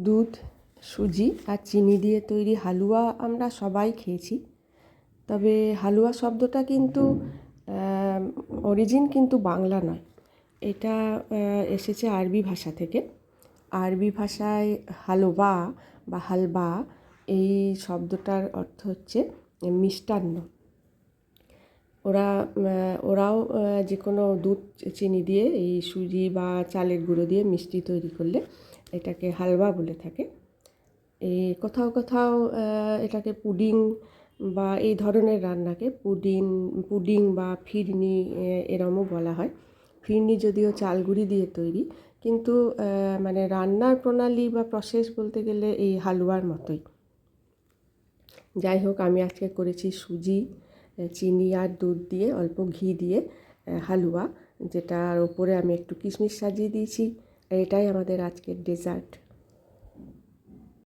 দুধ, সুজি আর চিনি দিয়ে তৈরি হালুয়া আমরা সবাই খেয়েছি। তবে হালুয়া শব্দটা কিন্তু অরিজিন কিন্তু বাংলা নয়, এটা এসেছে আরবি ভাষা থেকে। আরবি ভাষায় হালুয়া বা হালবা এই শব্দটার অর্থ হচ্ছে মিষ্টান্ন। ওরাও যে কোনো দুধ চিনি দিয়ে এই সুজি বা চালের গুঁড়ো দিয়ে মিষ্টি তৈরি করলে এটাকে হালুয়া বলে থাকে। এই কোথাও কোথাও এটাকে পুডিং বা এই ধরনের রান্নাকে পুডিং বা ফিরনি এরমও বলা হয়। ফিরনি যদিও চাল গুঁড়ি দিয়ে তৈরি, কিন্তু মানে রান্নার প্রণালী বা প্রসেস বলতে গেলে এই হালুয়ার মতোই। যাই হোক, আমি আজকে করেছি সুজি, চিনি আর দুধ দিয়ে অল্প ঘি দিয়ে হালুয়া, যেটার ওপরে আমি একটু কিশমিশ সাজিয়ে দিয়েছি। এটাই আমাদের আজকের ডেজার্ট।